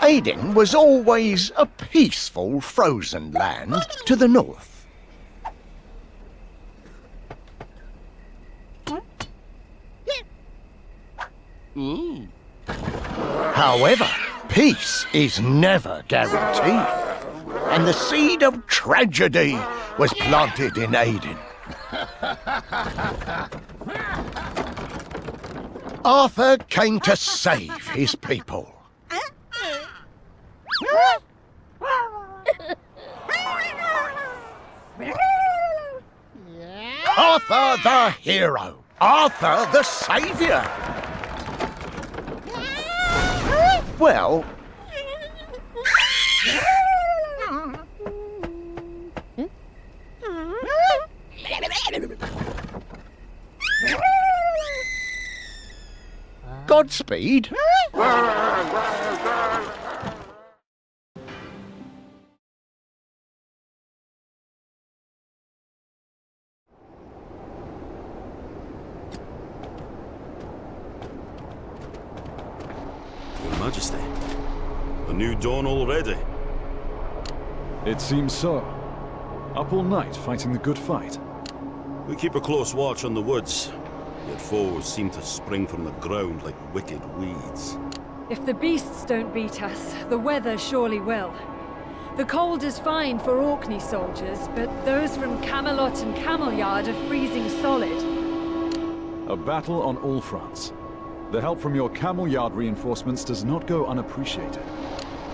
Eidyn was always a peaceful frozen land to the north. However, peace is never guaranteed, and the seed of tragedy was planted in Eidyn. Arthur came to save his people. Arthur the hero. Arthur the saviour. Well... Godspeed. Your Majesty, a new dawn already. It seems so. Up all night fighting the good fight. We keep a close watch on the woods, yet foes seem to spring from the ground like wicked weeds. If the beasts don't beat us, the weather surely will. The cold is fine for Orkney soldiers, but those from Camelot and Camelyard are freezing solid. A battle on all fronts. The help from your Camelyard reinforcements does not go unappreciated.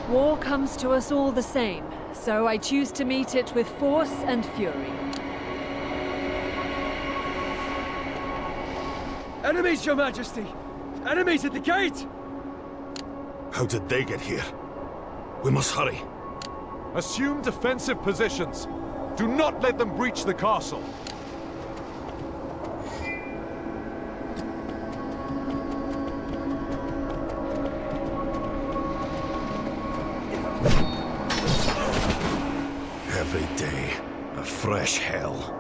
War comes to us all the same, so I choose to meet it with force and fury. Enemies, Your Majesty! Enemies at the gate! How did they get here? We must hurry. Assume defensive positions. Do not let them breach the castle. Every day, a fresh hell.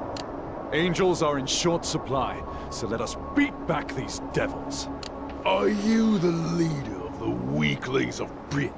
Angels are in short supply, so let us beat back these devils. Are you the leader of the weaklings of Britain?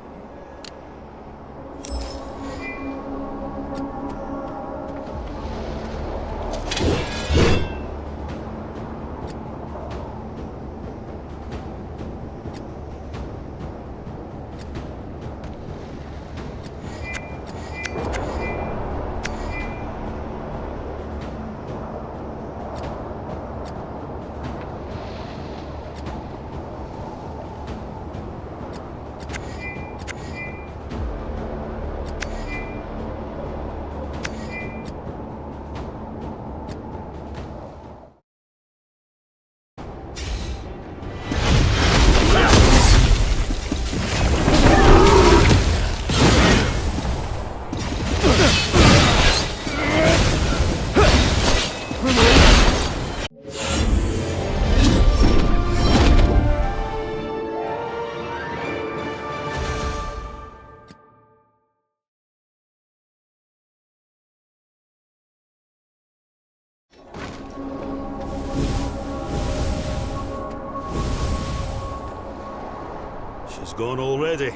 She's gone already.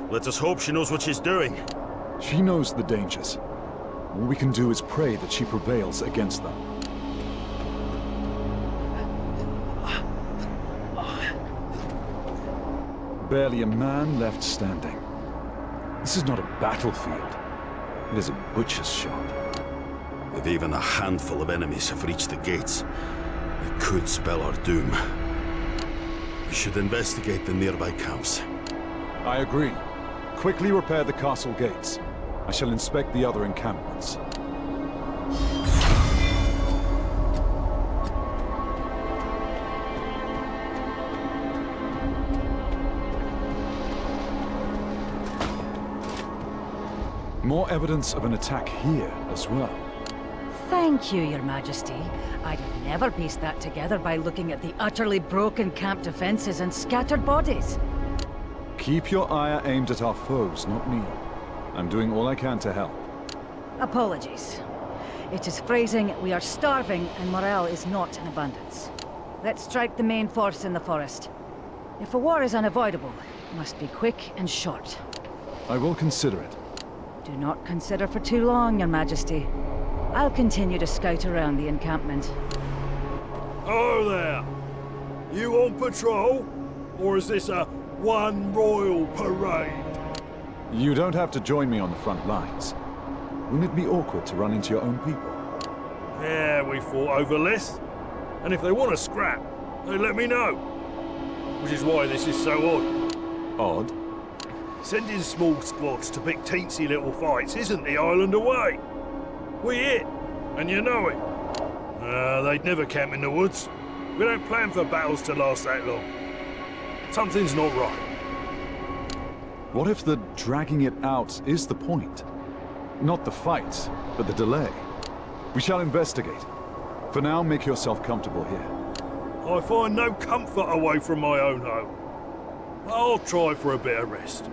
Let us hope she knows what she's doing. She knows the dangers. All we can do is pray that she prevails against them. Barely a man left standing. This is not a battlefield. It is a butcher's shop. If even a handful of enemies have reached the gates, it could spell our doom. We should investigate the nearby camps. I agree. Quickly repair the castle gates. I shall inspect the other encampments. More evidence of an attack here as well. Thank you, Your Majesty. I'd have never pieced that together by looking at the utterly broken camp defenses and scattered bodies. Keep your ire aimed at our foes, not me. I'm doing all I can to help. Apologies. It is phrasing, we are starving and morale is not in abundance. Let's strike the main force in the forest. If a war is unavoidable, Must be quick and short. I will consider it. Do not consider for too long, Your Majesty. I'll continue to scout around the encampment. Oh there! You on patrol? Or is this a one royal parade? You don't have to join me on the front lines. Wouldn't it be awkward to run into your own people? Yeah, we fought over less. And if they want to scrap, they let me know. Which is why this is so odd. Odd? Sending small squads to pick teensy little fights isn't the island away. We hit, and you know it. They'd never camp in the woods. We don't plan for battles to last that long. Something's not right. What if the dragging it out is the point? Not the fight, but the delay. We shall investigate. For now, make yourself comfortable here. I find no comfort away from my own home. I'll try for a bit of rest.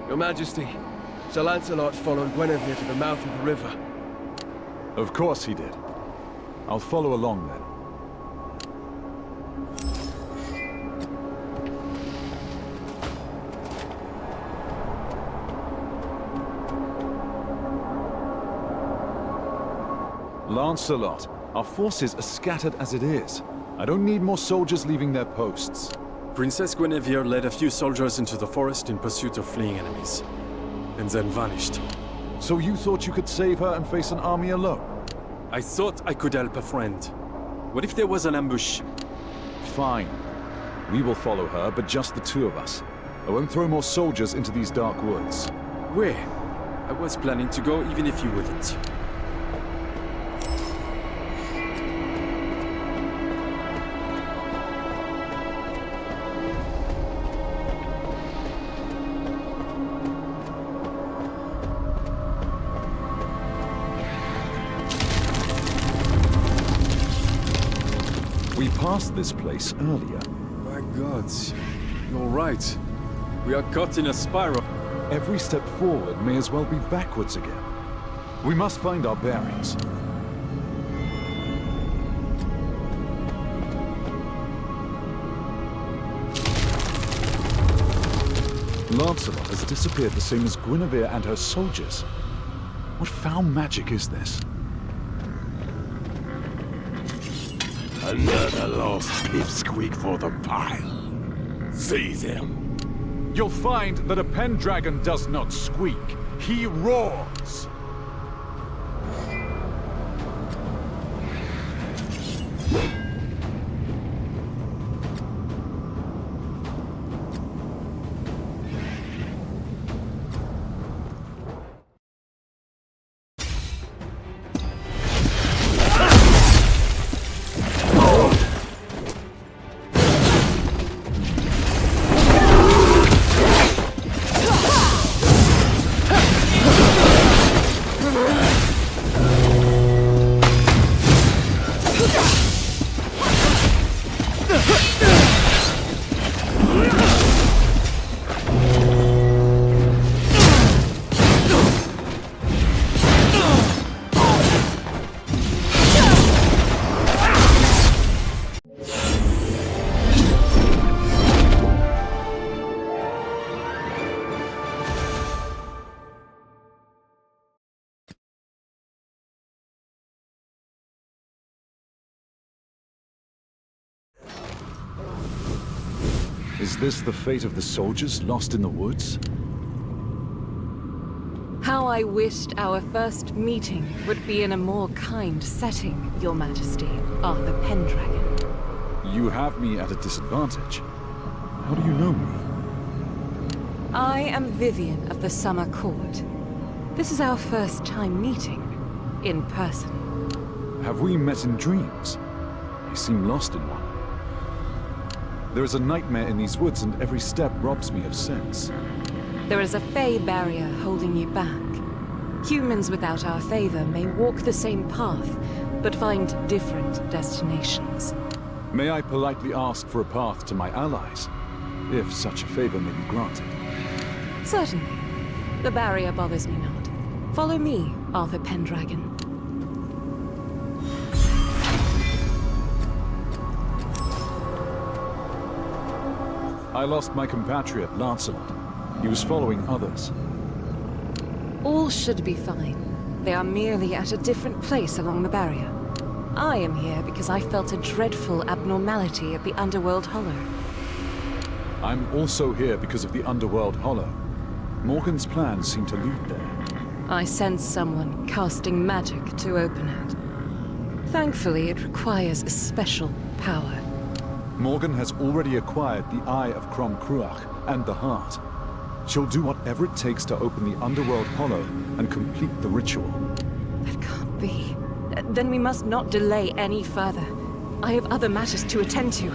Your Majesty, Sir Lancelot followed Guinevere to the mouth of the river. Of course he did. I'll follow along then. Lancelot, our forces are scattered as it is. I don't need more soldiers leaving their posts. Princess Guinevere led a few soldiers into the forest in pursuit of fleeing enemies, and then vanished. So you thought you could save her and face an army alone? I thought I could help a friend. What if there was an ambush? Fine. We will follow her, but just the two of us. I won't throw more soldiers into these dark woods. Where? I was planning to go even if you wouldn't. We passed this place earlier. My gods, you're right. We are caught in a spiral. Every step forward may as well be backwards again. We must find our bearings. Lancelot has disappeared the same as Guinevere and her soldiers. What foul magic is this? Another lost pipsqueak for the pile. See them. You'll find that a pendragon does not squeak. He roars. Is this the fate of the soldiers lost in the woods? How I wished our first meeting would be in a more kind setting, Your Majesty, Arthur Pendragon. You have me at a disadvantage. How do you know me? I am Vivian of the Summer Court. This is our first time meeting, in person. Have we met in dreams? You seem lost in one. There is a nightmare in these woods, and every step robs me of sense. There is a Fey barrier holding you back. Humans without our favor may walk the same path, but find different destinations. May I politely ask for a path to my allies, if such a favor may be granted? Certainly. The barrier bothers me not. Follow me, Arthur Pendragon. I lost my compatriot, Lancelot. He was following others. All should be fine. They are merely at a different place along the barrier. I am here because I felt a dreadful abnormality at the Underworld Hollow. I'm also here because of the Underworld Hollow. Morgan's plans seem to lead there. I sense someone casting magic to open it. Thankfully, it requires a special power. Morgan has already acquired the Eye of Crom Cruach and the Heart. She'll do whatever it takes to open the Underworld Hollow and complete the ritual. That can't be. Then we must not delay any further. I have other matters to attend to.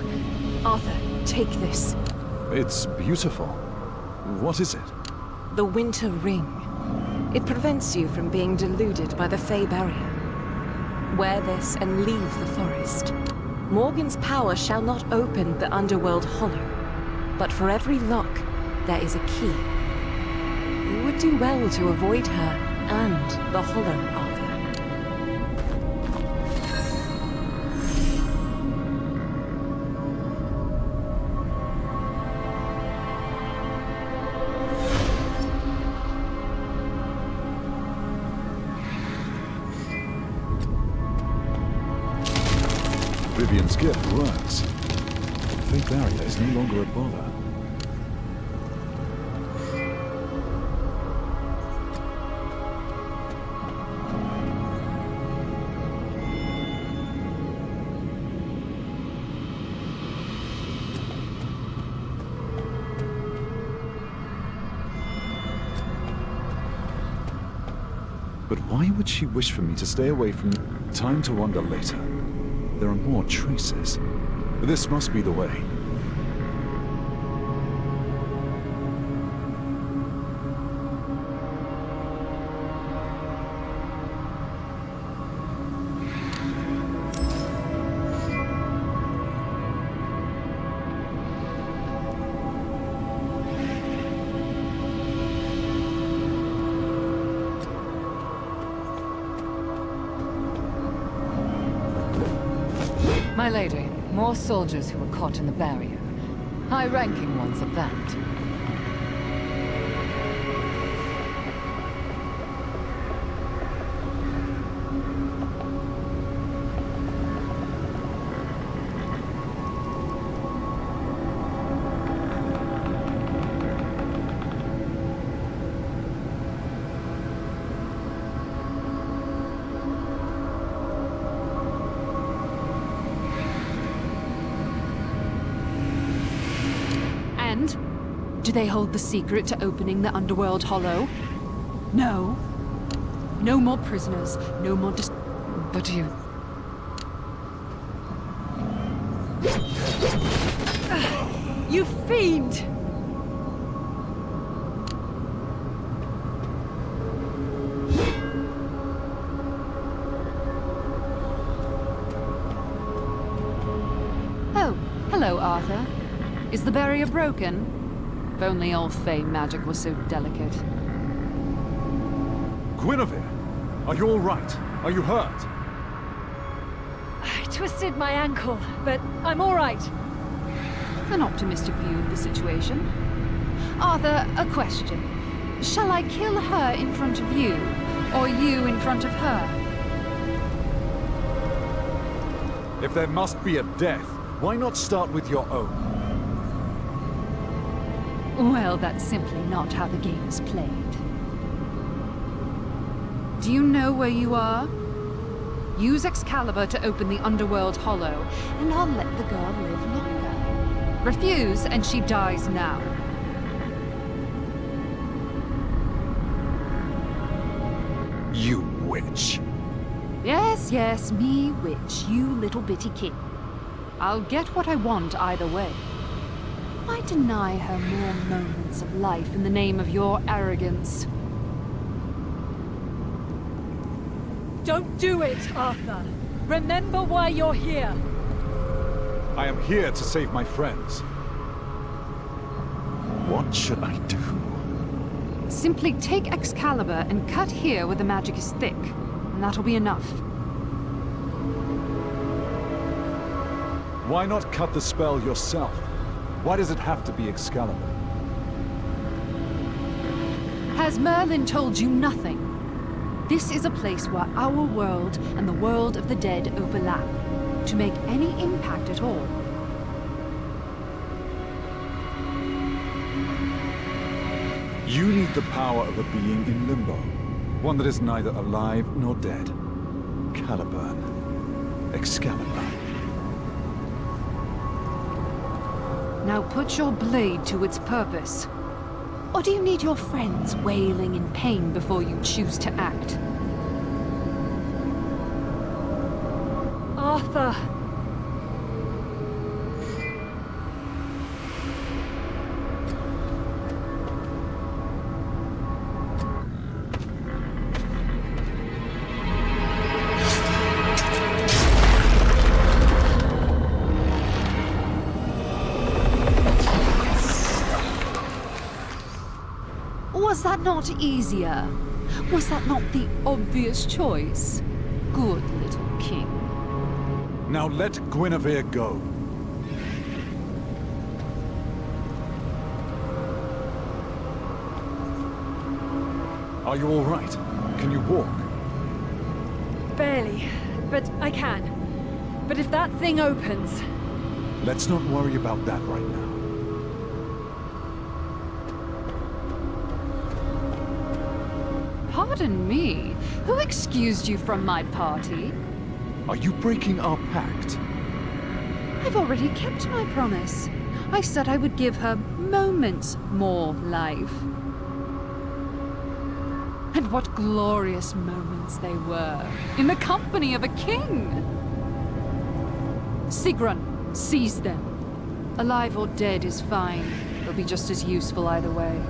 Arthur, take this. It's beautiful. What is it? The Winter Ring. It prevents you from being deluded by the Fey barrier. Wear this and leave the forest. Morgan's power shall not open the Underworld Hollow, but for every lock, there is a key. You would do well to avoid her and the Hollow, Arthur. Vivian's gift works. The Fey barrier is no longer a bother. But why would she wish for me to stay away from time to wonder later? There are more traces. This must be the way. My lady, more soldiers who were caught in the barrier. High-ranking ones at that. Do they hold the secret to opening the Underworld Hollow? No. No more prisoners, no more But you... You fiend! Oh, hello, Arthur. Is the barrier broken? If only old Fey magic was so delicate. Guinevere! Are you all right? Are you hurt? I twisted my ankle, but I'm all right. An optimistic view of the situation. Arthur, a question. Shall I kill her in front of you, or you in front of her? If there must be a death, why not start with your own? Well, that's simply not how the game is played. Do you know where you are? Use Excalibur to open the Underworld Hollow, and I'll let the girl live longer. Refuse, and she dies now. You witch. Yes, yes, me witch, you little bitty kid. I'll get what I want either way. Why deny her more moments of life in the name of your arrogance? Don't do it, Arthur. Remember why you're here. I am here to save my friends. What should I do? Simply take Excalibur and cut here where the magic is thick, and that'll be enough. Why not cut the spell yourself? Why does it have to be Excalibur? Has Merlin told you nothing? This is a place where our world and the world of the dead overlap. To make any impact at all. You need the power of a being in limbo. One that is neither alive nor dead. Caliburn. Excalibur. Now put your blade to its purpose. Or do you need your friends wailing in pain before you choose to act? Arthur! Was that not easier? Was that not the obvious choice? Good little king. Now let Guinevere go. Are you all right? Can you walk? Barely, but I can. But if that thing opens... Let's not worry about that right now. Pardon me, who excused you from my party? Are you breaking our pact? I've already kept my promise. I said I would give her moments more life. And what glorious moments they were, in the company of a king! Sigrun, seize them. Alive or dead is fine. They'll be just as useful either way.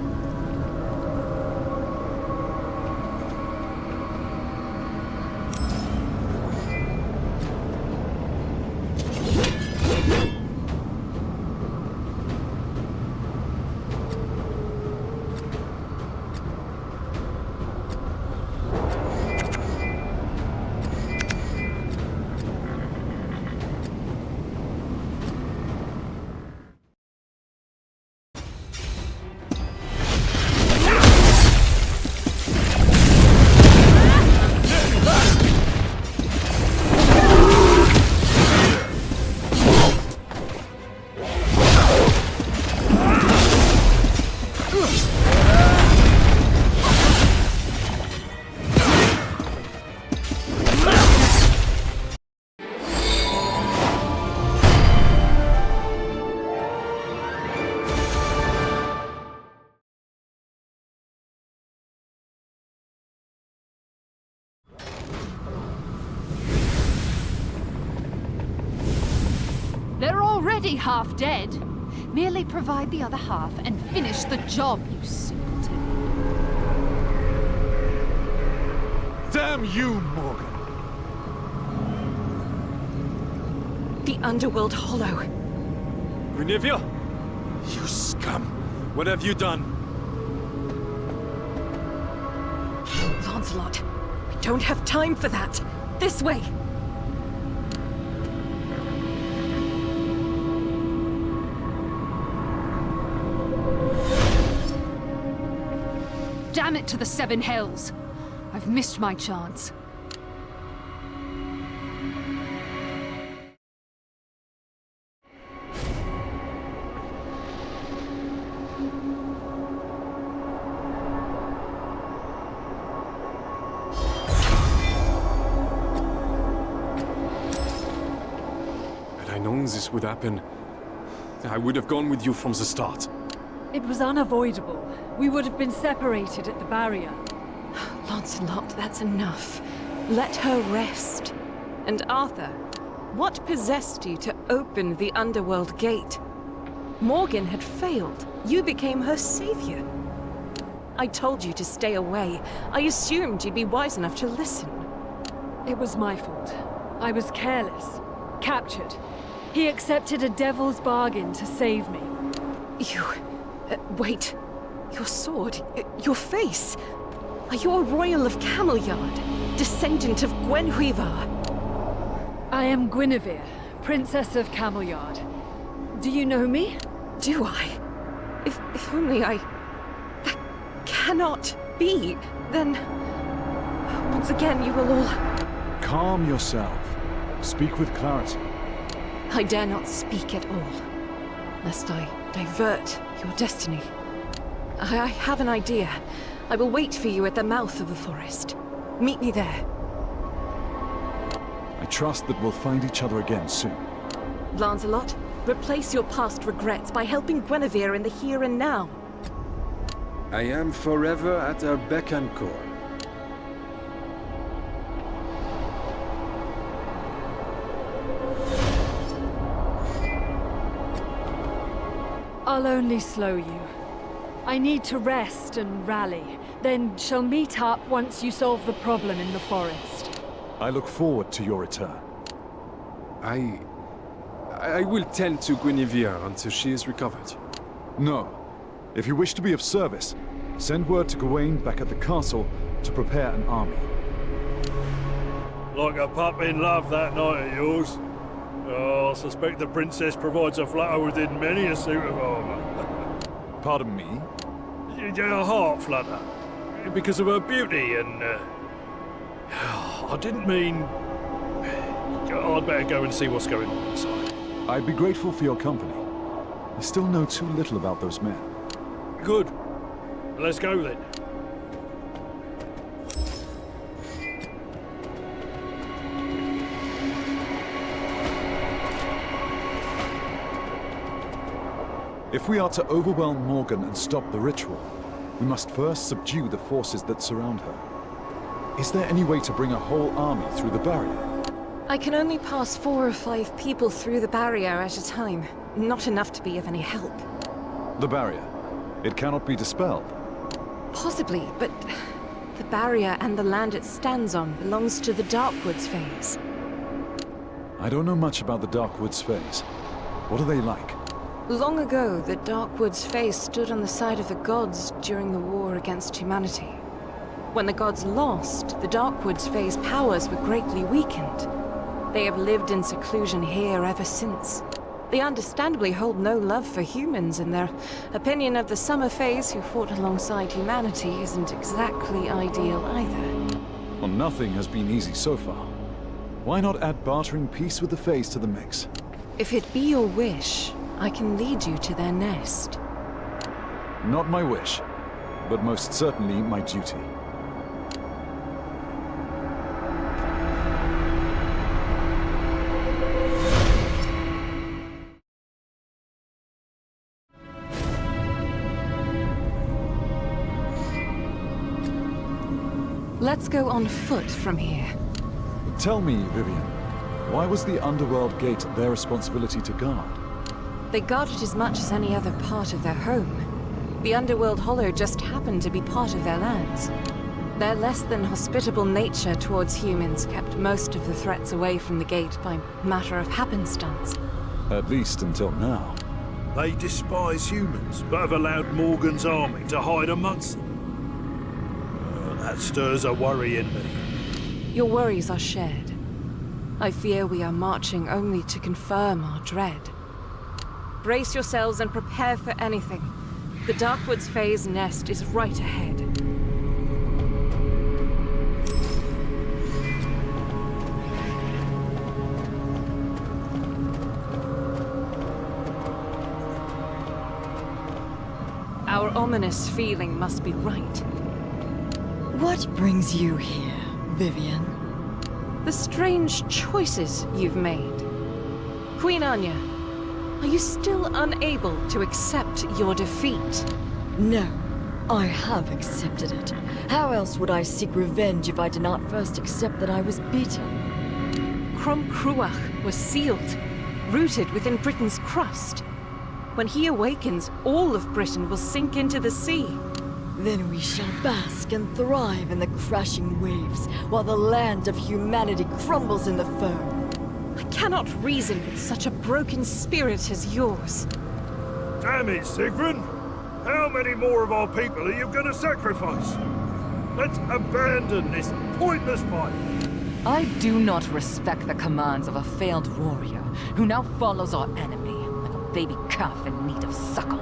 They're already half dead. Merely provide the other half and finish the job, you simpleton. Damn you, Morgan! The underworld hollow. Guinevere? You scum! What have you done? Lancelot, we don't have time for that. This way! Damn it to the Seven Hells! I've missed my chance. Had I known this would happen, I would have gone with you from the start. It was unavoidable. We would have been separated at the barrier. Lancelot, that's enough. Let her rest. And Arthur, what possessed you to open the underworld gate? Morgan had failed. You became her savior. I told you to stay away. I assumed you'd be wise enough to listen. It was my fault. I was careless. Captured. He accepted a devil's bargain to save me. You... wait. Your sword, your face. Are you a royal of Camelliard, descendant of Gwenhwyvar? I am Guinevere, Princess of Camelliard. Do you know me? Do I? If only I... That cannot be. Then... Once again, you will all... Calm yourself. Speak with clarity. I dare not speak at all, lest I divert your destiny. I have an idea. I will wait for you at the mouth of the forest. Meet me there. I trust that we'll find each other again soon. Lancelot, replace your past regrets by helping Guinevere in the here and now. I am forever at her beck and call. I'll only slow you. I need to rest and rally, then shall meet up once you solve the problem in the forest. I look forward to your return. I will tend to Guinevere until she is recovered. No. If you wish to be of service, send word to Gawain back at the castle to prepare an army. Like a pup in love, that knight of yours. Oh, I suspect the princess provides a flutter within many a suit of armor. Pardon me? A heart flutter. Because of her beauty and... I didn't mean... I'd better go and see what's going on inside. I'd be grateful for your company. I still know too little about those men. Good. Let's go then. If we are to overwhelm Morgan and stop the ritual, we must first subdue the forces that surround her. Is there any way to bring a whole army through the barrier? I can only pass 4 or 5 people through the barrier at a time. Not enough to be of any help. The barrier. It cannot be dispelled. Possibly, but the barrier and the land it stands on belongs to the Darkwoods phase. I don't know much about the Darkwoods phase. What are they like? Long ago, the Darkwoods phase stood on the side of the gods during the war against humanity. When the gods lost, the Darkwoods phase powers were greatly weakened. They have lived in seclusion here ever since. They understandably hold no love for humans, and their opinion of the Summer Phase who fought alongside humanity isn't exactly ideal either. Well, nothing has been easy so far. Why not add bartering peace with the Phase to the mix? If it be your wish, I can lead you to their nest. Not my wish, but most certainly my duty. Let's go on foot from here. Tell me, Vivian, why was the Underworld Gate their responsibility to guard? They guard it as much as any other part of their home. The Underworld Hollow just happened to be part of their lands. Their less than hospitable nature towards humans kept most of the threats away from the gate by matter of happenstance. At least until now. They despise humans, but have allowed Morgan's army to hide amongst them. That stirs a worry in me. Your worries are shared. I fear we are marching only to confirm our dread. Brace yourselves and prepare for anything. The Darkwoods Phase nest is right ahead. Our ominous feeling must be right. What brings you here, Vivian? The strange choices you've made. Queen Anya, are you still unable to accept your defeat? No, I have accepted it. How else would I seek revenge if I did not first accept that I was beaten? Crom Cruach was sealed, rooted within Britain's crust. When he awakens, all of Britain will sink into the sea. Then we shall bask and thrive in the crashing waves, while the land of humanity crumbles in the foam. I cannot reason with such a broken spirit as yours. Damn it, Sigrun! How many more of our people are you gonna sacrifice? Let's abandon this pointless fight! I do not respect the commands of a failed warrior who now follows our enemy like a baby calf in need of suckle.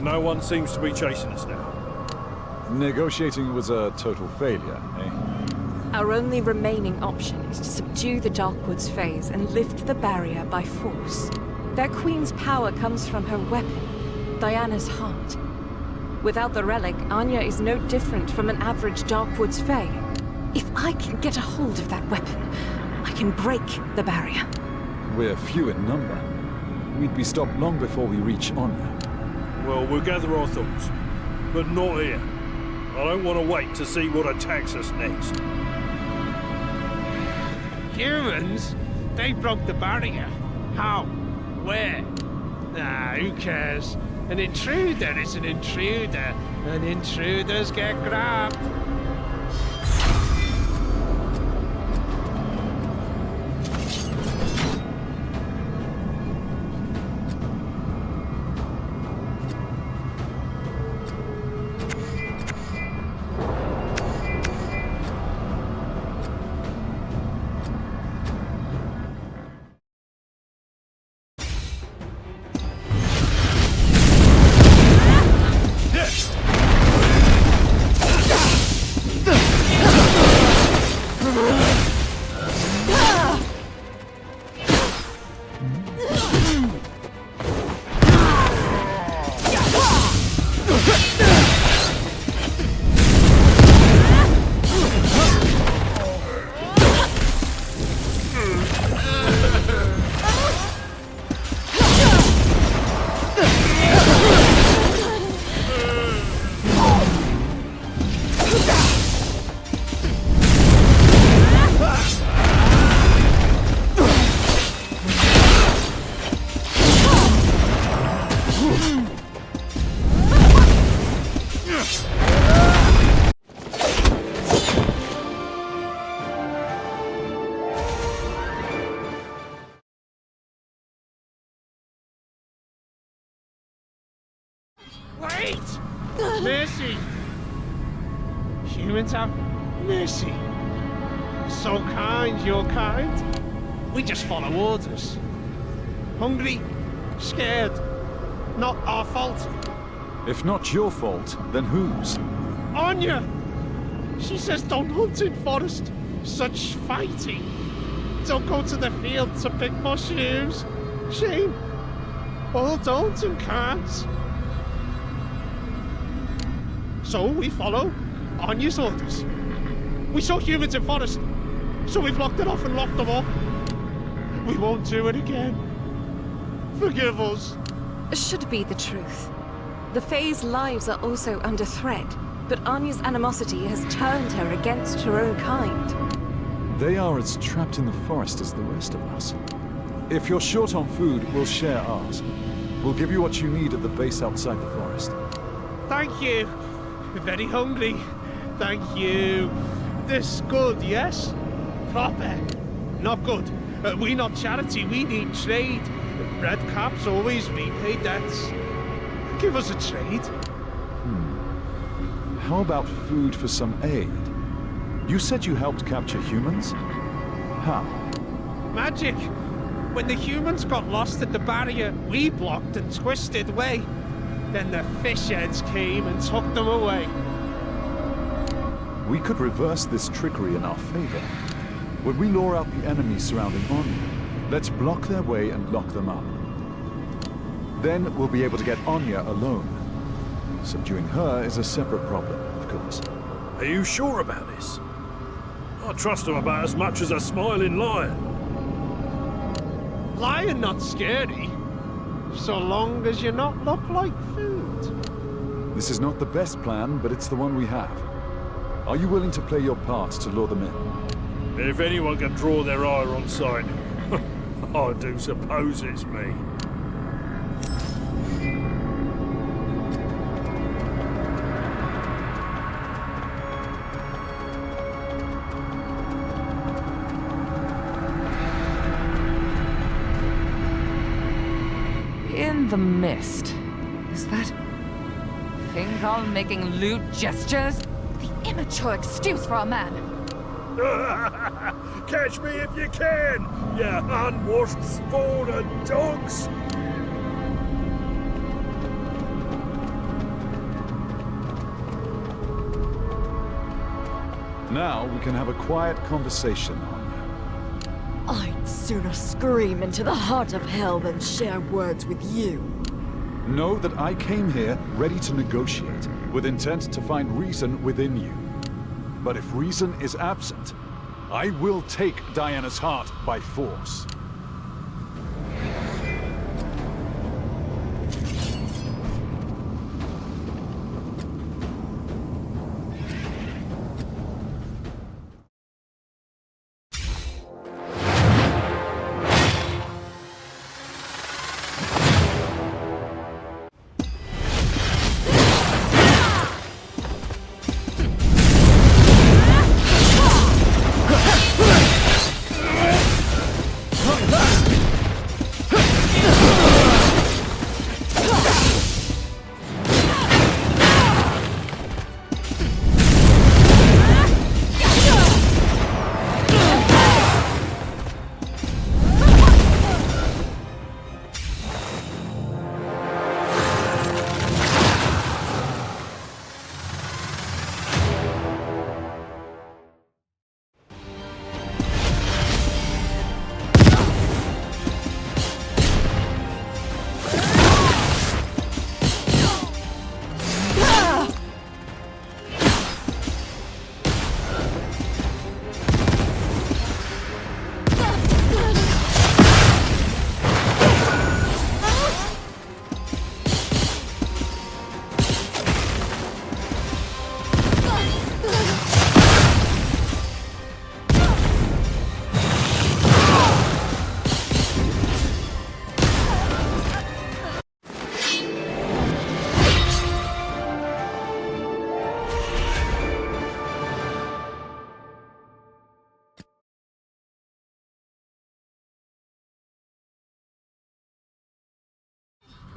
No one seems to be chasing us now. Negotiating was a total failure, eh? Our only remaining option is to subdue the Darkwoods phase and lift the barrier by force. Their queen's power comes from her weapon, Diana's heart. Without the relic, Anya is no different from an average Darkwoods Fae. If I can get a hold of that weapon, I can break the barrier. We're few in number. We'd be stopped long before we reach Anya. Well, we'll gather our thoughts. But not here. I don't want to wait to see what attacks us next. Humans? They broke the barrier. How? Where? Nah, who cares? An intruder is an intruder, and intruders get grabbed. Wait! Mercy! Humans have mercy. So kind, you're kind. We just follow orders. Hungry, scared. Not our fault. If not your fault, then whose? Anya! She says don't hunt in forest. Such fighting. Don't go to the field to pick mushrooms. Shame. All don't and can't. So we follow Anya's orders. We saw humans in forest, so we've locked it off and locked them up. We won't do it again. Forgive us. Should be the truth. The Fae's lives are also under threat, but Anya's animosity has turned her against her own kind. They are as trapped in the forest as the rest of us. If you're short on food, we'll share ours. We'll give you what you need at the base outside the forest. Thank you. Very hungry. Thank you. This good, yes? Proper. Not good. We not charity, we need trade. Red caps always repay debts. Give us a trade. how about food for some aid? You said you helped capture humans? How? Magic! When the humans got lost at the barrier, we blocked and twisted away. Then the fish heads came and took them away. We could reverse this trickery in our favor. When we lure out the enemies surrounding Anya, let's block their way and lock them up. Then we'll be able to get Anya alone. Subduing her is a separate problem, of course. Are you sure about this? I trust him about as much as a smiling lion. Lion not scary, so long as you not look like food. This is not the best plan, but it's the one we have. Are you willing to play your part to lure them in? If anyone can draw their ire on sight, I do suppose it's me. In the mist. Is that... Fingal making lewd gestures? The immature excuse for a man. Catch me if you can, you unwashed spawn of dogs! Now we can have a quiet conversation, Anya. I'd sooner scream into the heart of hell than share words with you. Know that I came here ready to negotiate, with intent to find reason within you. But if reason is absent, I will take Diana's heart by force.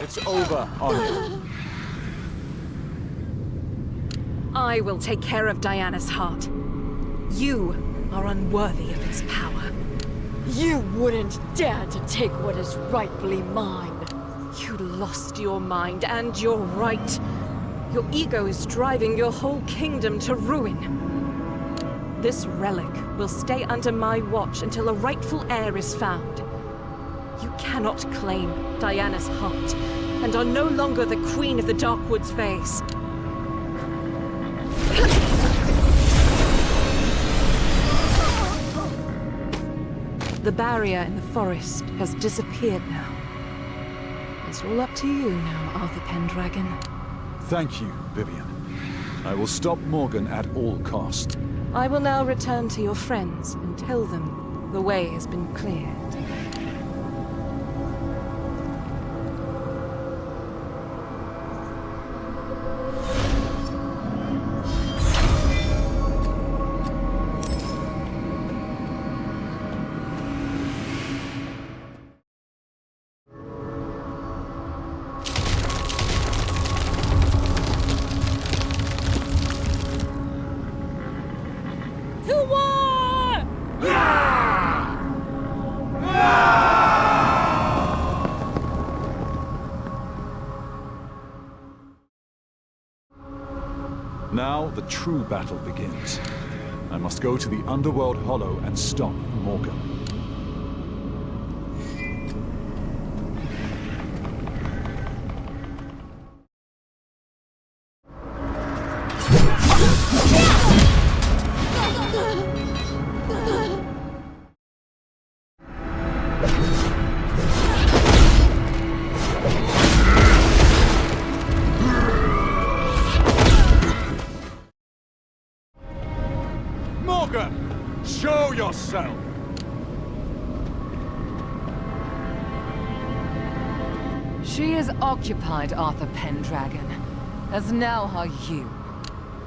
It's over, Anya. I will take care of Diana's heart. You are unworthy of its power. You wouldn't dare to take what is rightfully mine. You lost your mind and your right. Your ego is driving your whole kingdom to ruin. This relic will stay under my watch until a rightful heir is found. You cannot claim Diana's heart, and are no longer the Queen of the Darkwoods phase. The barrier in the forest has disappeared now. It's all up to you now, Arthur Pendragon. Thank you, Vivian. I will stop Morgan at all cost. I will now return to your friends and tell them the way has been cleared. Now the true battle begins. I must go to the underworld hollow and stop Morgan. Morgan, show yourself! She is occupied, Arthur Pendragon. As now are you.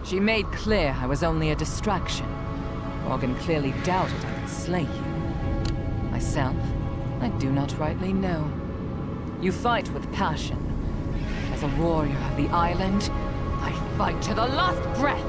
She made clear I was only a distraction. Morgan clearly doubted I could slay you. Myself, I do not rightly know. You fight with passion. As a warrior of the island, I fight to the last breath!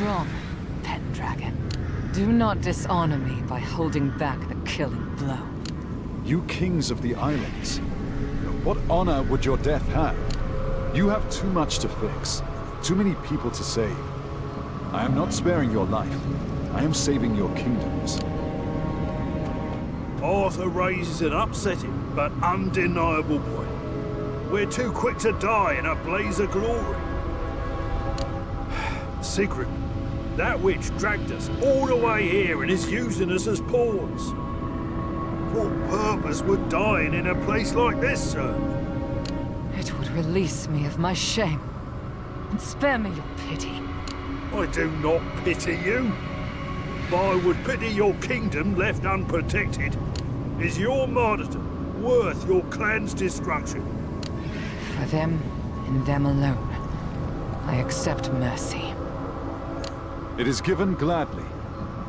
Strong, Pendragon. Do not dishonor me by holding back the killing blow. You kings of the islands, what honor would your death have? You have too much to fix, too many people to save. I am not sparing your life. I am saving your kingdoms. Arthur raises an upsetting but undeniable point. We're too quick to die in a blaze of glory. Sigrid, that witch dragged us all the way here and is using us as pawns. What purpose would dying in a place like this serve? It would release me of my shame and spare me your pity. I do not pity you. But I would pity your kingdom left unprotected. Is your martyrdom worth your clan's destruction? For them, and them alone, I accept mercy. It is given gladly,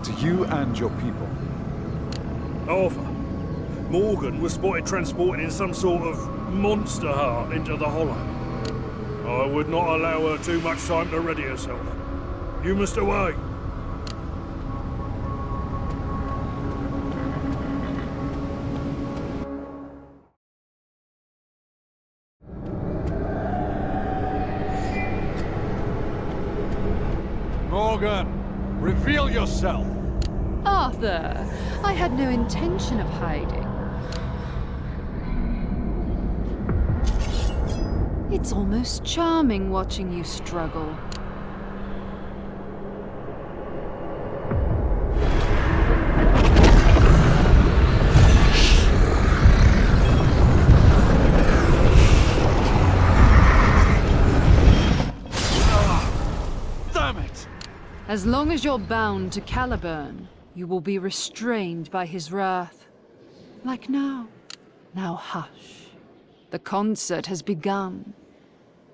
to you and your people. Arthur, Morgan was spotted transporting in some sort of monster heart into the hollow. I would not allow her too much time to ready herself. You must away. Morgan, reveal yourself! Arthur, I had no intention of hiding. It's almost charming watching you struggle. Damn it! As long as you're bound to Caliburn, you will be restrained by his wrath. Like now. Now hush. The concert has begun.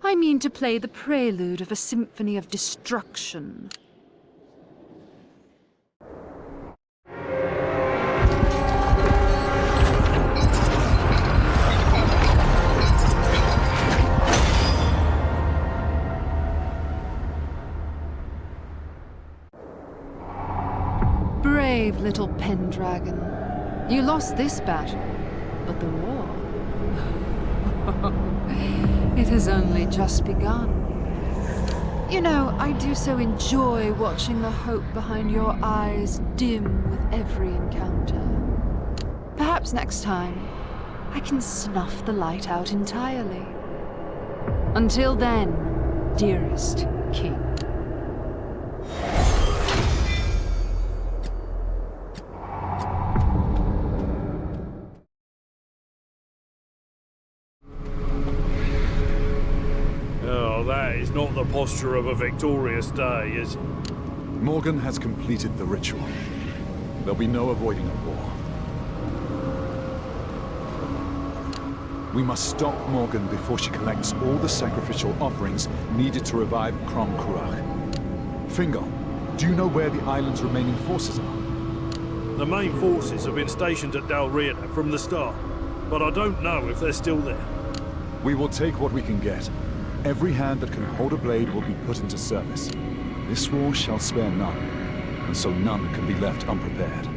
I mean to play the prelude of a symphony of destruction. Brave little Pendragon. You lost this battle, but the war... it has only just begun. You know, I do so enjoy watching the hope behind your eyes dim with every encounter. Perhaps next time, I can snuff the light out entirely. Until then, dearest King. It's not the posture of a victorious day, is it? Morgan has completed the ritual. There'll be no avoiding a war. We must stop Morgan before she collects all the sacrificial offerings needed to revive Crom Cruach. Fingal, do you know where the island's remaining forces are? The main forces have been stationed at Dalrieta from the start, but I don't know if they're still there. We will take what we can get. Every hand that can hold a blade will be put into service. This war shall spare none, and so none can be left unprepared.